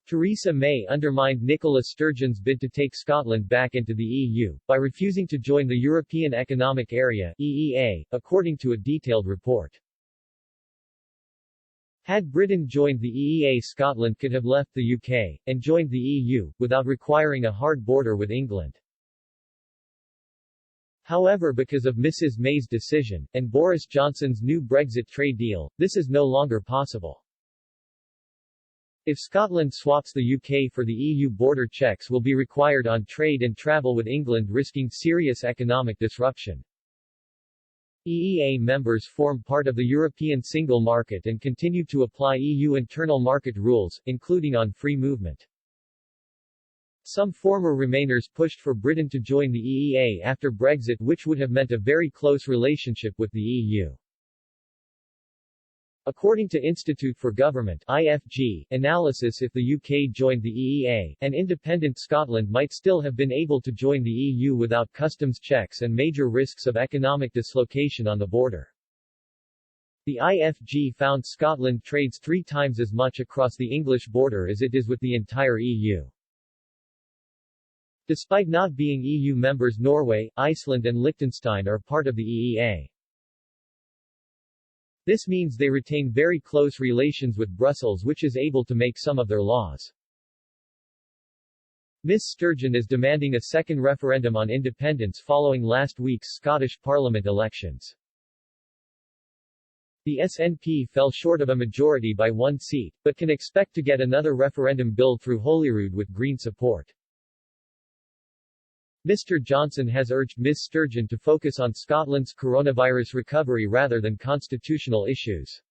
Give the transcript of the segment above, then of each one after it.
Theresa May undermined Nicola Sturgeon's bid to take Scotland back into the EU, by refusing to join the European Economic Area (EEA), according to a detailed report. Had Britain joined the EEA, Scotland could have left the UK, and joined the EU, without requiring a hard border with England. However, because of Mrs May's decision, and Boris Johnson's new Brexit trade deal, this is no longer possible. If Scotland swaps the UK for the EU, border checks will be required on trade and travel with England, risking serious economic disruption. EEA members form part of the European single market and continue to apply EU internal market rules, including on free movement. Some former Remainers pushed for Britain to join the EEA after Brexit, which would have meant a very close relationship with the EU. According to Institute for Government (IFG) analysis, if the UK joined the EEA, an independent Scotland might still have been able to join the EU without customs checks and major risks of economic dislocation on the border. The IFG found Scotland trades 3 times as much across the English border as it does with the entire EU. Despite not being EU members, Norway, Iceland and Liechtenstein are part of the EEA. This means they retain very close relations with Brussels, which is able to make some of their laws. Ms Sturgeon is demanding a second referendum on independence following last week's Scottish Parliament elections. The SNP fell short of a majority by 1 seat, but can expect to get another referendum bill through Holyrood with Green support. Mr. Johnson has urged Ms Sturgeon to focus on Scotland's coronavirus recovery rather than constitutional issues.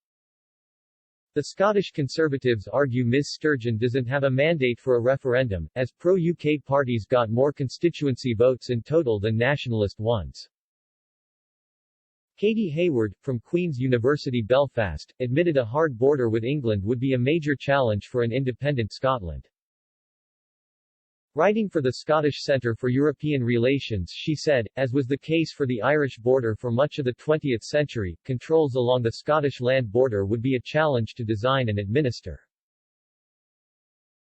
The Scottish Conservatives argue Ms Sturgeon doesn't have a mandate for a referendum, as pro-UK parties got more constituency votes in total than nationalist ones. Katie Hayward, from Queen's University Belfast, admitted a hard border with England would be a major challenge for an independent Scotland. Writing for the Scottish Centre for European Relations, she said, as was the case for the Irish border for much of the 20th century, controls along the Scottish land border would be a challenge to design and administer.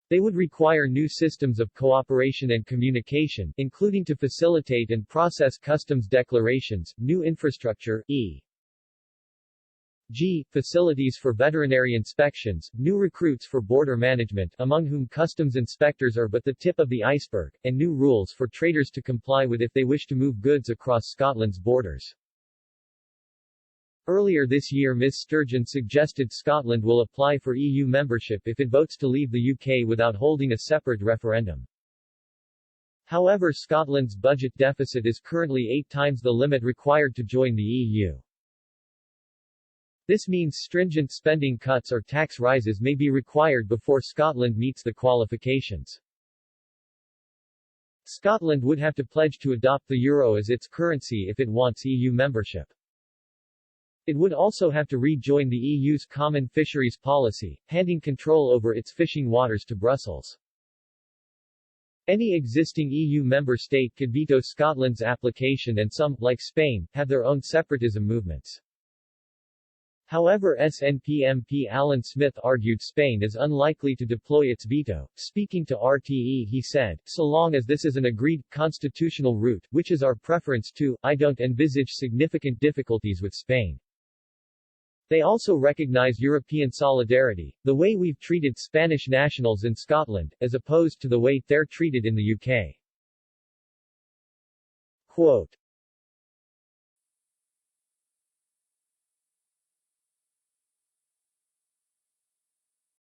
They would require new systems of cooperation and communication, including to facilitate and process customs declarations, new infrastructure, e.g. facilities for veterinary inspections, new recruits for border management, among whom customs inspectors are but the tip of the iceberg, and new rules for traders to comply with if they wish to move goods across Scotland's borders. Earlier this year, Ms Sturgeon suggested Scotland will apply for EU membership if it votes to leave the UK without holding a separate referendum. However, Scotland's budget deficit is currently 8 times the limit required to join the EU. This means stringent spending cuts or tax rises may be required before Scotland meets the qualifications. Scotland would have to pledge to adopt the euro as its currency if it wants EU membership. It would also have to rejoin the EU's common fisheries policy, handing control over its fishing waters to Brussels. Any existing EU member state could veto Scotland's application, and some, like Spain, have their own separatism movements. However, SNP MP Alan Smith argued Spain is unlikely to deploy its veto. Speaking to RTE, he said, "So long as this is an agreed, constitutional route, which is our preference too, I don't envisage significant difficulties with Spain. They also recognize European solidarity, the way we've treated Spanish nationals in Scotland, as opposed to the way they're treated in the UK." Quote,